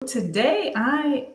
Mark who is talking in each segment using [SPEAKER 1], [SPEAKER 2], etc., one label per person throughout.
[SPEAKER 1] Today I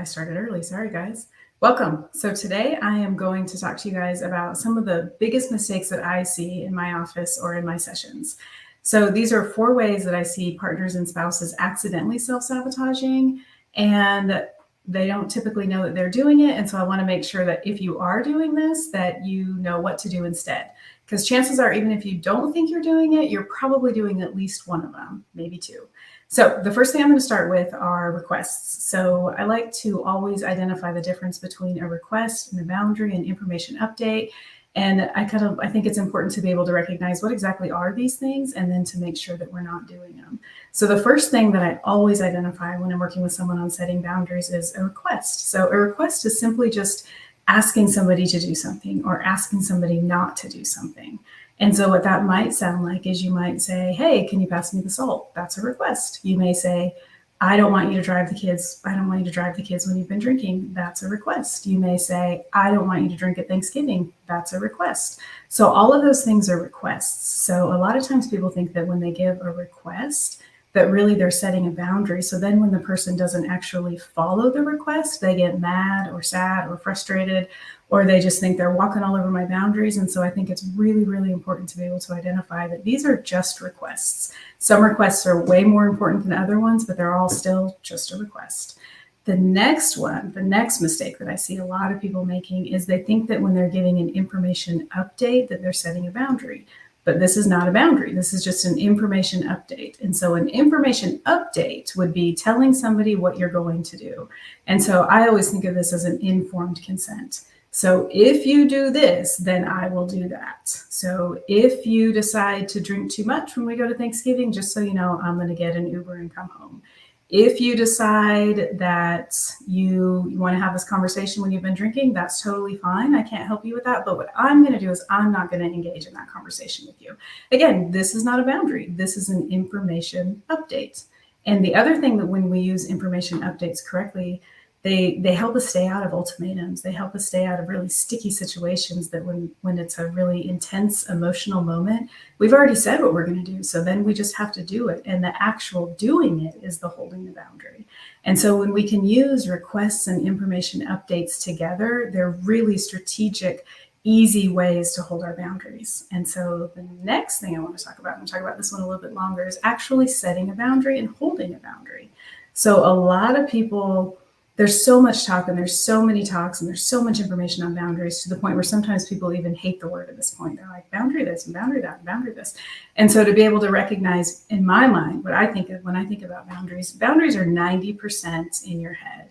[SPEAKER 1] started early, sorry guys. Welcome. So today I am going to talk to you guys about some of the biggest mistakes that I see in my office or in my sessions. So these are 4 ways that I see partners and spouses accidentally self-sabotaging, and they don't typically know that they're doing it. And so I want to make sure that if you are doing this, that you know what to do instead. Because chances are, even if you don't think you're doing it, you're probably doing at least one of them, maybe two. So the first thing I'm going to start with are requests. So I like to always identify the difference between a request and a boundary and information update. And I think it's important to be able to recognize what exactly are these things and then to make sure that we're not doing them. So the first thing that I always identify when I'm working with someone on setting boundaries is a request. So a request is simply just asking somebody to do something or asking somebody not to do something. And so what that might sound like is you might say, hey, can you pass me the salt? That's a request. You may say, I don't want you to drive the kids. I don't want you to drive the kids when you've been drinking. That's a request. You may say, I don't want you to drink at Thanksgiving. That's a request. So all of those things are requests. So a lot of times people think that when they give a request, that really they're setting a boundary. So then when the person doesn't actually follow the request, they get mad or sad or frustrated, or they just think they're walking all over my boundaries. And so I think it's really, really important to be able to identify that these are just requests. Some requests are way more important than other ones, but they're all still just a request. The next mistake that I see a lot of people making is they think that when they're giving an information update that they're setting a boundary. But this is not a boundary. This is just an information update. And so an information update would be telling somebody what you're going to do. And so I always think of this as an informed consent. So if you do this, then I will do that. So if you decide to drink too much when we go to Thanksgiving, just so you know, I'm going to get an Uber and come home. If you decide that you want to have this conversation when you've been drinking, that's totally fine. I can't help you with that. But what I'm going to do is I'm not going to engage in that conversation with you. Again, this is not a boundary. This is an information update. And the other thing that when we use information updates correctly, they help us stay out of ultimatums. They help us stay out of really sticky situations that when it's a really intense emotional moment, we've already said what we're going to do. So then we just have to do it. And the actual doing it is the holding the boundary. And so when we can use requests and information updates together, they're really strategic, easy ways to hold our boundaries. And so the next thing I want to talk about, I'm going to talk about this one a little bit longer, is actually setting a boundary and holding a boundary. So a lot of people, there's so much talk and there's so many talks and there's so much information on boundaries to the point where sometimes people even hate the word at this point. They're like, boundary this and boundary that and boundary this. And so to be able to recognize in my mind what I think of when I think about boundaries are 90% in your head.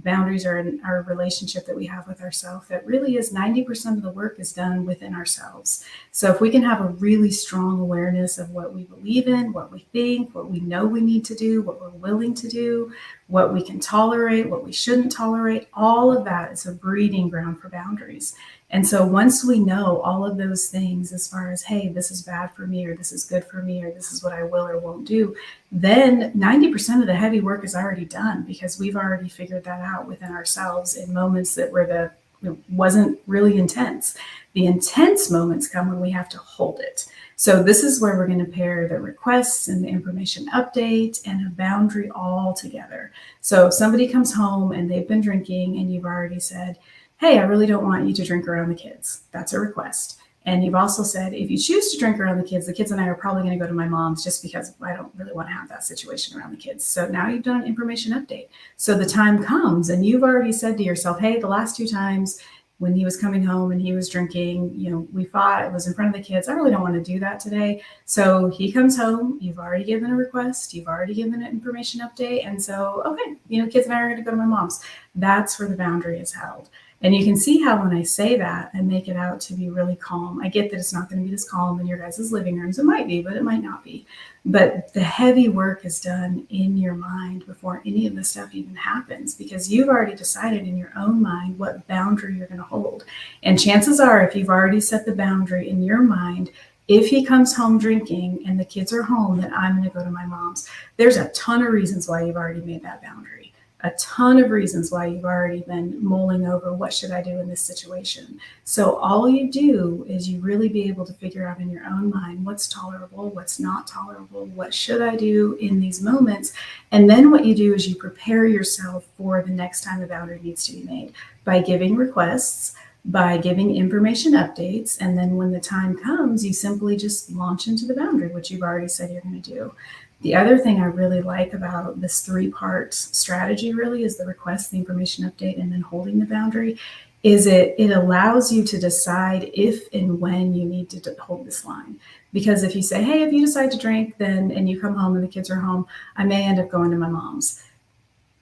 [SPEAKER 1] Boundaries are in our relationship that we have with ourselves. That really is 90% of the work is done within ourselves. So if we can have a really strong awareness of what we believe in, what we think, what we know we need to do, what we're willing to do, what we can tolerate, what we shouldn't tolerate, all of that is a breeding ground for boundaries. And so once we know all of those things as far as, hey, this is bad for me, or this is good for me, or this is what I will or won't do, then 90% of the heavy work is already done because we've already figured that out within ourselves in moments that were it wasn't really intense. The intense moments come when we have to hold it. So this is where we're going to pair the requests and the information update and a boundary all together. So if somebody comes home and they've been drinking and you've already said, hey, I really don't want you to drink around the kids. That's a request. And you've also said, if you choose to drink around the kids and I are probably going to go to my mom's just because I don't really want to have that situation around the kids. So now you've done an information update. So the time comes and you've already said to yourself, hey, the last 2 times when he was coming home and he was drinking, we fought, it was in front of the kids. I really don't want to do that today. So he comes home, you've already given a request, you've already given an information update. And so, okay, kids and I are going to go to my mom's. That's where the boundary is held. And you can see how when I say that, I make it out to be really calm. I get that it's not going to be this calm in your guys' living rooms. It might be, but it might not be. But the heavy work is done in your mind before any of this stuff even happens, because you've already decided in your own mind what boundary you're going to hold. And chances are, if you've already set the boundary in your mind, if he comes home drinking and the kids are home, then I'm going to go to my mom's. There's a ton of reasons why you've already made that boundary. a ton of reasons why you've already been mulling over what should I do in this situation. So all you do is you really be able to figure out in your own mind what's tolerable, what's not tolerable, what should I do in these moments. And then what you do is you prepare yourself for the next time a boundary needs to be made by giving requests, by giving information updates. And then when the time comes, you simply just launch into the boundary, which you've already said you're going to do. The other thing I really like about this 3-part strategy really is the request, the information update, and then holding the boundary is it allows you to decide if and when you need to hold this line. Because if you say, hey, if you decide to drink, then, and you come home and the kids are home, I may end up going to my mom's.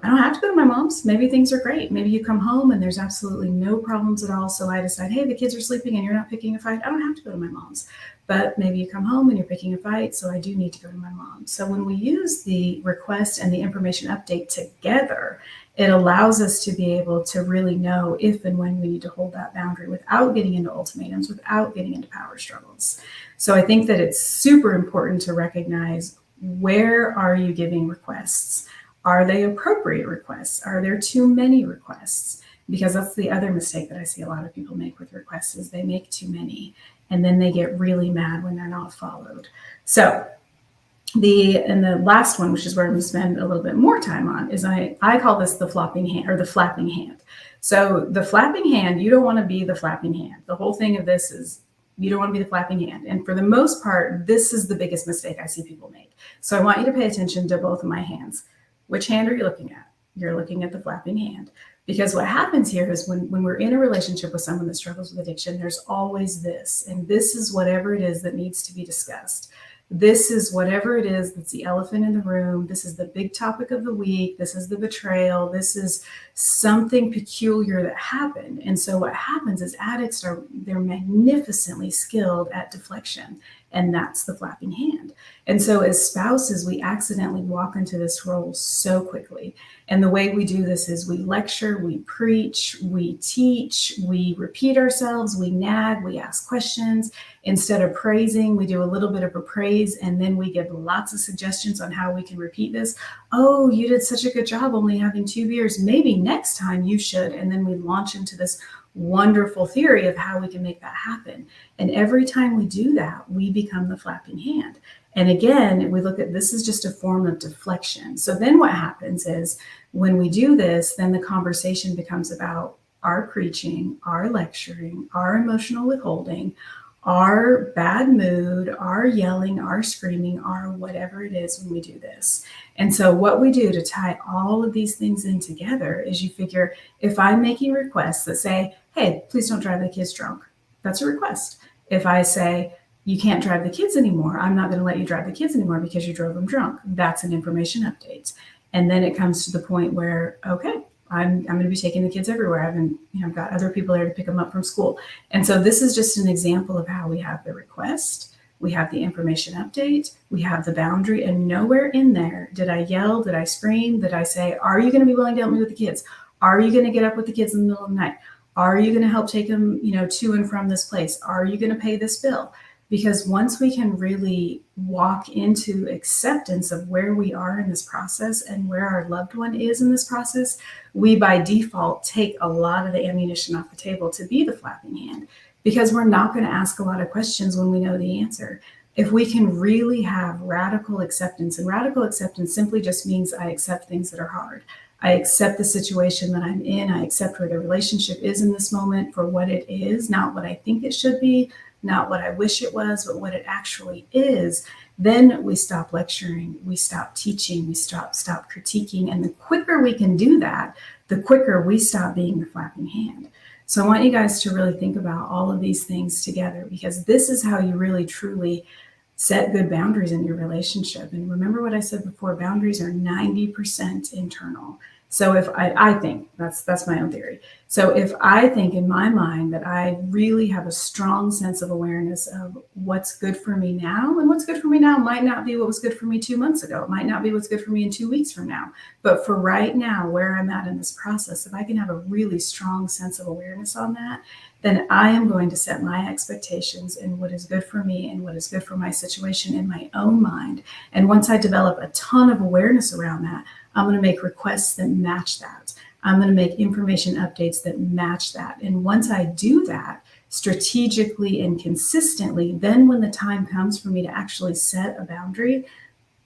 [SPEAKER 1] I don't have to go to my mom's. Maybe things are great. Maybe you come home and there's absolutely no problems at all. So I decide, hey, the kids are sleeping and you're not picking a fight. I don't have to go to my mom's. But maybe you come home and you're picking a fight. So I do need to go to my mom. So when we use the request and the information update together, it allows us to be able to really know if and when we need to hold that boundary without getting into ultimatums, without getting into power struggles. So I think that it's super important to recognize, where are you giving requests? Are they appropriate requests? Are there too many requests? Because that's the other mistake that I see a lot of people make with requests, is they make too many and then they get really mad when they're not followed. So the last one, which is where I'm going to spend a little bit more time on, is I call this the flopping hand, or the flapping hand. So the flapping hand, you don't want to be the flapping hand. The whole thing of this is you don't want to be the flapping hand. And for the most part, this is the biggest mistake I see people make. So I want you to pay attention to both of my hands. Which hand are you looking at? You're looking at the flapping hand. Because what happens here is when we're in a relationship with someone that struggles with addiction, there's always this. And this is whatever it is that needs to be discussed. This is whatever it is that's the elephant in the room. This is the big topic of the week. This is the betrayal. This is something peculiar that happened. And so what happens is addicts they're magnificently skilled at deflection. And that's the flapping hand. And so as spouses, we accidentally walk into this role so quickly. And the way we do this is we lecture, we preach, we teach, we repeat ourselves, we nag, we ask questions. Instead of praising, we do a little bit of a praise, and then we give lots of suggestions on how we can repeat this. Oh, you did such a good job only having 2 beers. Maybe next time you should. And then we launch into this wonderful theory of how we can make that happen. And every time we do that, we become the flapping hand. And again, we look at this is just a form of deflection. So then what happens is when we do this, then the conversation becomes about our preaching, our lecturing, our emotional withholding, our bad mood, our yelling, our screaming, our whatever it is when we do this. And so what we do to tie all of these things in together is you figure, if I'm making requests that say, hey, please don't drive the kids drunk, that's a request. If I say, you can't drive the kids anymore, I'm not going to let you drive the kids anymore because you drove them drunk, that's an information update. And then it comes to the point where, okay, I'm going to be taking the kids everywhere. I've got other people there to pick them up from school. And so this is just an example of how we have the request, we have the information update, we have the boundary, and nowhere in there did I yell, did I scream, did I say, are you going to be willing to help me with the kids? Are you going to get up with the kids in the middle of the night? Are you going to help take them, to and from this place? Are you going to pay this bill? Because once we can really walk into acceptance of where we are in this process and where our loved one is in this process, we by default take a lot of the ammunition off the table to be the flapping hand, because we're not going to ask a lot of questions when we know the answer. If we can really have radical acceptance, and radical acceptance simply just means I accept things that are hard. I accept the situation that I'm in. I accept where the relationship is in this moment for what it is, not what I think it should be, not what I wish it was, but what it actually is. Then we stop lecturing, we stop teaching, we stop critiquing. And the quicker we can do that, the quicker we stop being the flapping hand. So I want you guys to really think about all of these things together, because this is how you really truly set good boundaries in your relationship. And remember what I said before, boundaries are 90% internal. So if I think, that's my own theory. So if I think in my mind that I really have a strong sense of awareness of what's good for me now, and what's good for me now might not be what was good for me 2 months ago. It might not be what's good for me in 2 weeks from now. But for right now, where I'm at in this process, if I can have a really strong sense of awareness on that, then I am going to set my expectations in what is good for me and what is good for my situation in my own mind. And once I develop a ton of awareness around that, I'm going to make requests that match that. I'm going to make information updates that match that. And once I do that strategically and consistently, then when the time comes for me to actually set a boundary,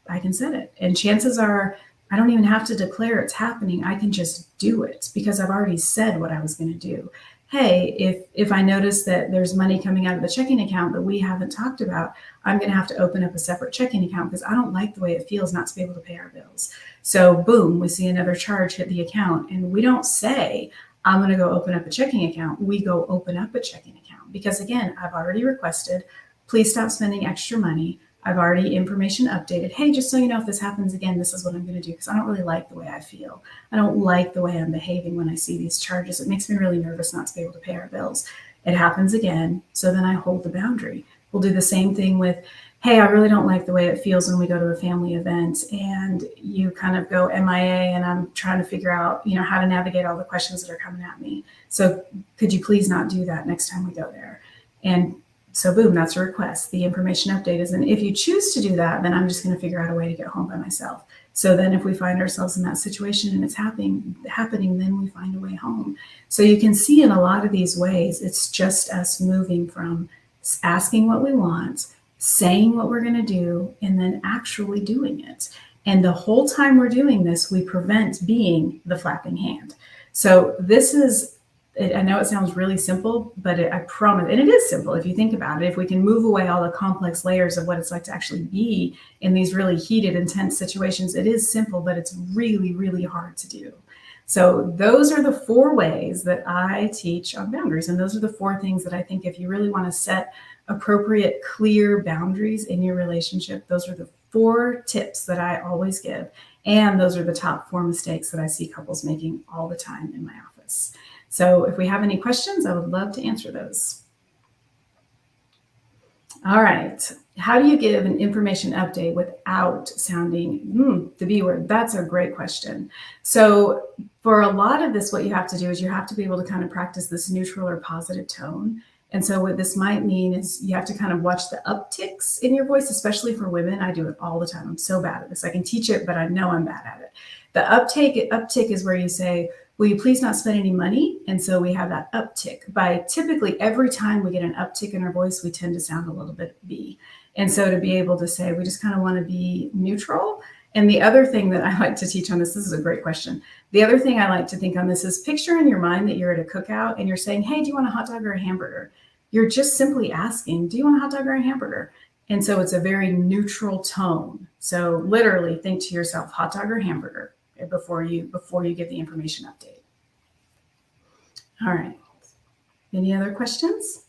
[SPEAKER 1] I can set it. And chances are I don't even have to declare it's happening. I can just do it because I've already said what I was going to do. Hey, if I notice that there's money coming out of the checking account that we haven't talked about, I'm going to have to open up a separate checking account because I don't like the way it feels not to be able to pay our bills. So boom, we see another charge hit the account, and we don't say, I'm going to go open up a checking account. We go open up a checking account because, again, I've already requested, please stop spending extra money. I've already information updated. Hey, just so you know, if this happens again, this is what I'm going to do because I don't really like the way I feel. I don't like the way I'm behaving when I see these charges. It makes me really nervous not to be able to pay our bills. It happens again, so then I hold the boundary. We'll do the same thing with, hey, I really don't like the way it feels when we go to a family event and you kind of go MIA and I'm trying to figure out, how to navigate all the questions that are coming at me. So could you please not do that next time we go there? And so boom, that's a request. The information update is, and if you choose to do that, then I'm just going to figure out a way to get home by myself. So then if we find ourselves in that situation and it's happening, then we find a way home. So you can see in a lot of these ways, it's just us moving from asking what we want, saying what we're going to do, and then actually doing it. And the whole time we're doing this, we prevent being the flapping hand. So this is, I know it sounds really simple, but I promise, and it is simple if you think about it. If we can move away all the complex layers of what it's like to actually be in these really heated, intense situations, it is simple, but it's really, really hard to do. So those are the 4 ways that I teach on boundaries. And those are the 4 things that I think if you really want to set appropriate, clear boundaries in your relationship, those are the 4 tips that I always give. And those are the top 4 mistakes that I see couples making all the time in my office. So if we have any questions, I would love to answer those. All right. How do you give an information update without sounding the B word? That's a great question. So for a lot of this, what you have to do is you have to be able to kind of practice this neutral or positive tone. And so what this might mean is you have to kind of watch the upticks in your voice, especially for women. I do it all the time. I'm so bad at this. I can teach it, but I know I'm bad at it. The uptick is where you say, will you please not spend any money? And so we have that uptick. By typically every time we get an uptick in our voice, we tend to sound a little bit B. And so to be able to say, we just kind of want to be neutral. And the other thing that I like to teach on this is a great question. The other thing I like to think on this is picture in your mind that you're at a cookout and you're saying, hey, do you want a hot dog or a hamburger? You're just simply asking, do you want a hot dog or a hamburger? And so it's a very neutral tone. So literally think to yourself, hot dog or hamburger, before you give the information update. All right. Any other questions?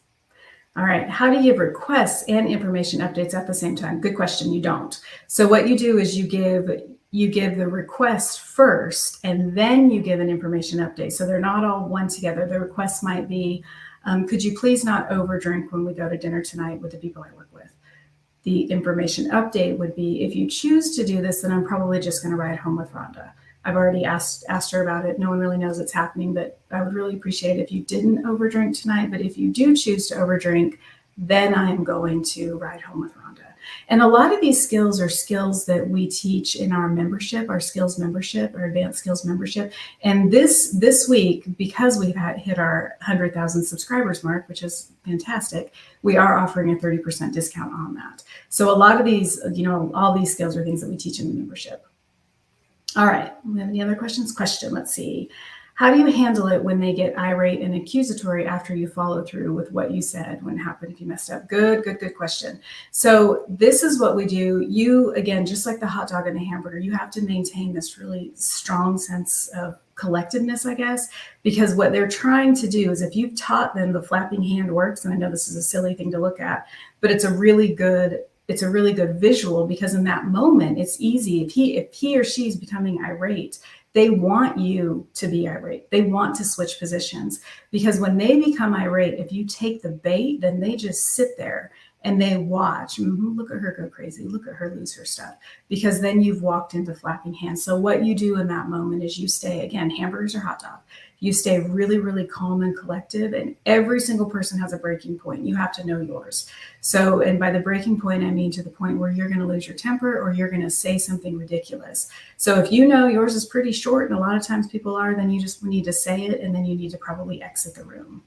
[SPEAKER 1] All right. How do you give requests and information updates at the same time? Good question. You don't. So what you do is you give the request first, and then you give an information update. So they're not all one together. The request might be, could you please not overdrink when we go to dinner tonight with the people I work with? The information update would be, if you choose to do this, then I'm probably just going to ride home with Rhonda. I've already asked her about it. No one really knows it's happening, but I would really appreciate it if you didn't overdrink tonight. But if you do choose to overdrink, then I am going to ride home with Rhonda. And a lot of these skills are skills that we teach in our membership, our skills membership, our advanced skills membership. And this week, because we've hit our 100,000 subscribers mark, which is fantastic, we are offering a 30% discount on that. So a lot of these, all these skills are things that we teach in the membership. All right. We have any other questions? Let's see. How do you handle it when they get irate and accusatory after you follow through with what you said when it happened if you messed up? Good question. So this is what we do. You, again, just like the hot dog and the hamburger, you have to maintain this really strong sense of collectedness, I guess, because what they're trying to do is if you've taught them the flapping hand works, and I know this is a silly thing to look at, but it's a really good visual, because in that moment, it's easy. If he or she's becoming irate, they want you to be irate. They want to switch positions, because when they become irate, if you take the bait, then they just sit there and they watch. Look at her go crazy. Look at her lose her stuff, because then you've walked into flapping hands. So what you do in that moment is you stay, again, hamburgers or hot dog. You stay really, really calm and collective, and every single person has a breaking point. You have to know yours. So, and by the breaking point, I mean to the point where you're going to lose your temper or you're going to say something ridiculous. So if you know yours is pretty short, and a lot of times people are, then you just need to say it, and then you need to probably exit the room.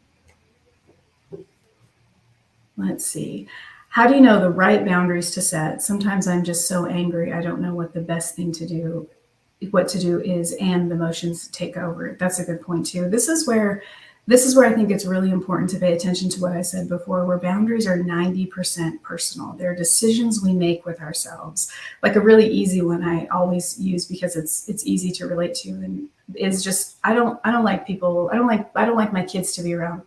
[SPEAKER 1] Let's see. How do you know the right boundaries to set? Sometimes I'm just so angry, I don't know what the best thing to do, what to do is, and the emotions take over. That's a good point too. This is where I think it's really important to pay attention to what I said before, where boundaries are 90% personal. They're decisions we make with ourselves. Like a really easy one I always use because it's easy to relate to, and is just I don't like people. I don't like my kids to be around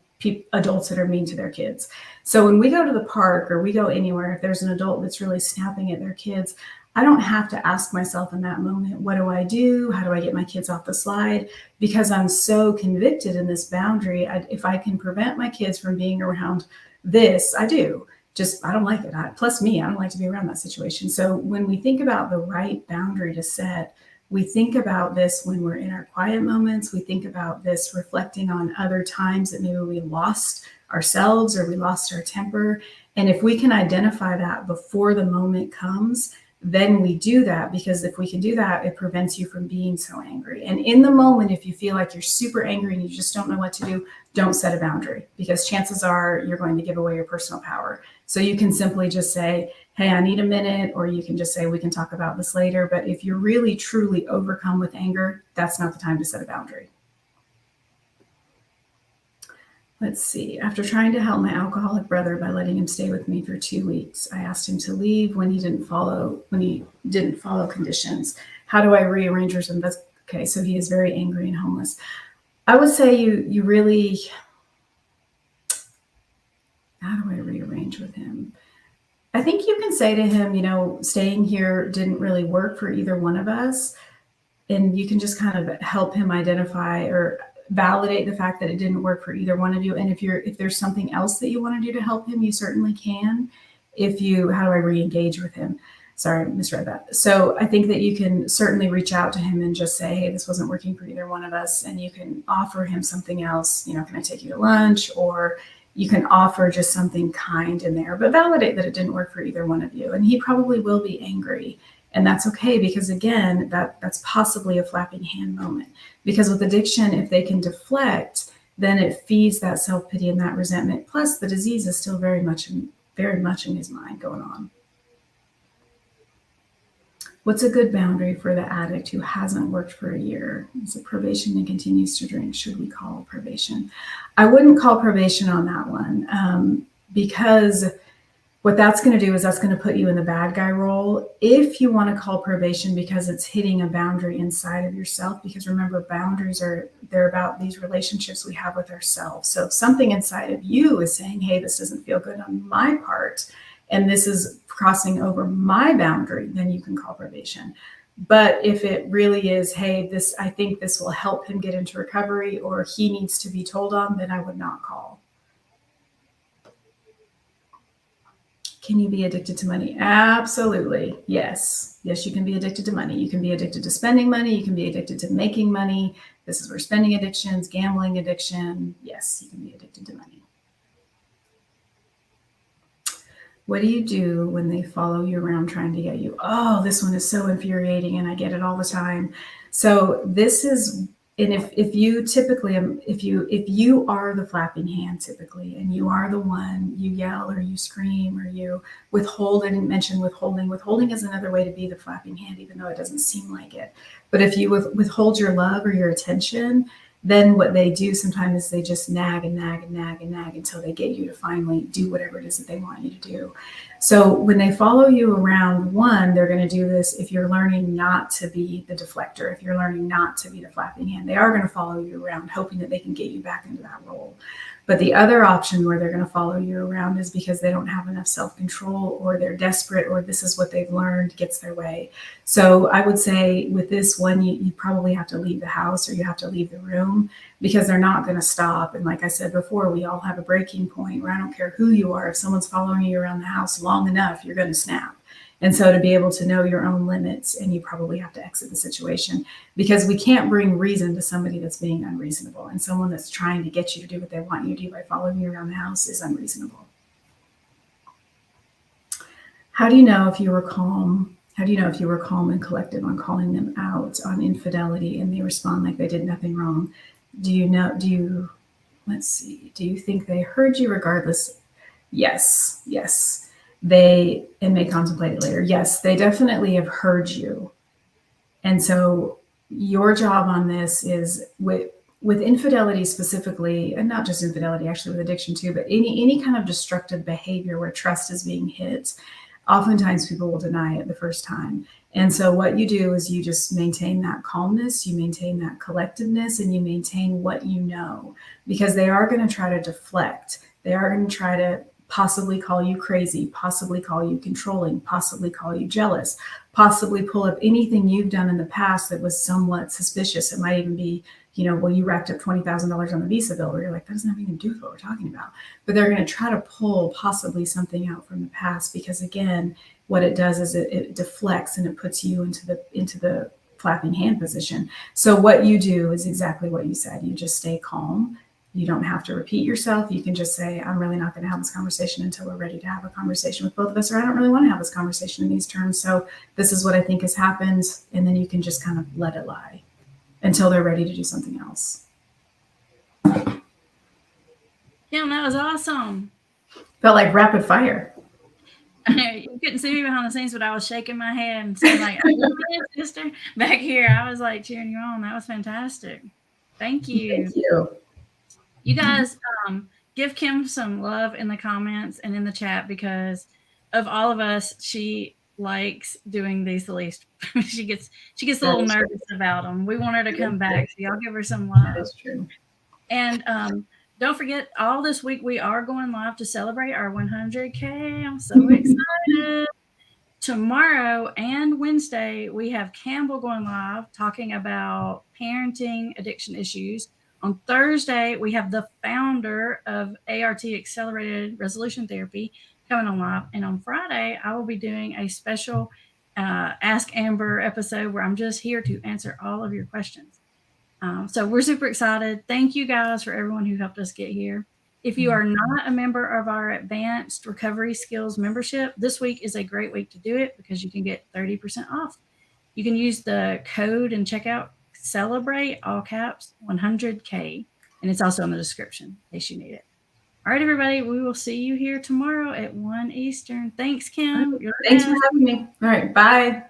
[SPEAKER 1] adults that are mean to their kids. So when we go to the park or we go anywhere, if there's an adult that's really snapping at their kids, I don't have to ask myself in that moment, what do I do? How do I get my kids off the slide? Because I'm so convicted in this boundary. If I can prevent my kids from being around this, I do. Just, I don't like it. Plus me, I don't like to be around that situation. So when we think about the right boundary to set, we think about this when we're in our quiet moments. We think about this reflecting on other times that maybe we lost ourselves or we lost our temper. And if we can identify that before the moment comes, then we do that, because if we can do that, it prevents you from being so angry. And in the moment, if you feel like you're super angry and you just don't know what to do, don't set a boundary, because chances are you're going to give away your personal power. So you can simply just say, hey, I need a minute, or you can just say, we can talk about this later. But if you're really, truly overcome with anger, that's not the time to set a boundary. Let's see. After trying to help my alcoholic brother by letting him stay with me for 2 weeks, I asked him to leave when he didn't follow conditions. How do I rearrange or something? That's okay. So he is very angry and homeless. I would say you really, how do I rearrange with him? I think you can say to him, staying here didn't really work for either one of us. And you can just kind of help him identify or validate the fact that it didn't work for either one of you. And if there's something else that you want to do to help him, you certainly can. How do I re-engage with him? Sorry, I misread that. So I think that you can certainly reach out to him and just say, hey, this wasn't working for either one of us. And you can offer him something else. Can I take you to lunch? Or you can offer just something kind in there, but validate that it didn't work for either one of you. And he probably will be angry. And that's okay, because again, that's possibly a flapping hand moment. Because with addiction, if they can deflect, then it feeds that self-pity and that resentment. Plus the disease is still very much in his mind going on. What's a good boundary for the addict who hasn't worked for a year? Is it probation and continues to drink? Should we call probation? I wouldn't call probation on that one, because what that's going to do is that's going to put you in the bad guy role. If you want to call probation because it's hitting a boundary inside of yourself, because remember, boundaries they're about these relationships we have with ourselves. So if something inside of you is saying, hey, this doesn't feel good on my part, and this is crossing over my boundary, then you can call probation. But if it really is, hey, I think this will help him get into recovery, or he needs to be told on, then I would not call. Can you be addicted to money? Absolutely. Yes. Yes, you can be addicted to money. You can be addicted to spending money. You can be addicted to making money. This is where spending addictions, gambling addiction. Yes, you can be addicted to money. What do you do when they follow you around trying to get you? Oh, this one is so infuriating, and I get it all the time. So this is, and if you typically, if you are the flapping hand typically, and you are the one, you yell or you scream or you withhold. I didn't mention withholding. Withholding is another way to be the flapping hand, even though it doesn't seem like it. But if you withhold your love or your attention, then what they do sometimes is they just nag and nag and nag and nag until they get you to finally do whatever it is that they want you to do. So when they follow you around, one, they're going to do this if you're learning not to be the deflector, if you're learning not to be the flapping hand. They are going to follow you around, hoping that they can get you back into that role. But the other option where they're going to follow you around is because they don't have enough self-control, or they're desperate, or this is what they've learned gets their way. So I would say with this one, you probably have to leave the house, or you have to leave the room, because they're not going to stop. And like I said before, we all have a breaking point where I don't care who you are. If someone's following you around the house long enough, you're going to snap. And so to be able to know your own limits, and you probably have to exit the situation, because we can't bring reason to somebody that's being unreasonable. And someone that's trying to get you to do what they want you to do by following you around the house is unreasonable. How do you know if you were calm? How do you know if you were calm and collected on calling them out on infidelity and they respond like they did nothing wrong? Do you let's see, do you think they heard you regardless? Yes, yes. And may contemplate it later. Yes, they definitely have heard you. And so your job on this is with infidelity specifically, and not just infidelity, actually with addiction too, but any kind of destructive behavior where trust is being hit, oftentimes people will deny it the first time. And so what you do is you just maintain that calmness, you maintain that collectedness, and you maintain what you know, because they are going to try to deflect. They are going to try to possibly call you crazy, possibly call you controlling, possibly call you jealous, possibly pull up anything you've done in the past that was somewhat suspicious. It might even be, well, you racked up $20,000 on the Visa bill, where you're like, that doesn't have anything to do with what we're talking about. But they're going to try to pull possibly something out from the past, because again, what it does is it deflects and it puts you into the flapping hand position. So what you do is exactly what you said. You just stay calm. You don't have to repeat yourself. You can just say, I'm really not going to have this conversation until we're ready to have a conversation with both of us, or I don't really want to have this conversation in these terms. So this is what I think has happened. And then you can just kind of let it lie until they're ready to do something else.
[SPEAKER 2] Kim, that was awesome.
[SPEAKER 1] Felt like rapid fire.
[SPEAKER 2] You couldn't see me behind the scenes, but I was shaking my head and saying, like, sister, back here. I was like cheering you on. That was fantastic. Thank you.
[SPEAKER 1] Thank you.
[SPEAKER 2] You guys, give Kim some love in the comments and in the chat, because of all of us, she likes doing these the least. she gets a little nervous about them. We want her to come back, so y'all give her some love.
[SPEAKER 1] That is true.
[SPEAKER 2] And don't forget, all this week we are going live to celebrate our 100K. I'm so excited. Tomorrow and Wednesday, we have Campbell going live talking about parenting addiction issues. On Thursday, we have the founder of ART, Accelerated Resolution Therapy, coming on live. And on Friday, I will be doing a special Ask Amber episode where I'm just here to answer all of your questions. So we're super excited. Thank you guys for everyone who helped us get here. If you are not a member of our Advanced Recovery Skills membership, this week is a great week to do it, because you can get 30% off. You can use the code and check out Celebrate, all caps, 100K, and it's also in the description in case you need it. All right, everybody, we will see you here tomorrow at 1 Eastern. Thanks, Kim.
[SPEAKER 1] Thanks for having me. All right, bye.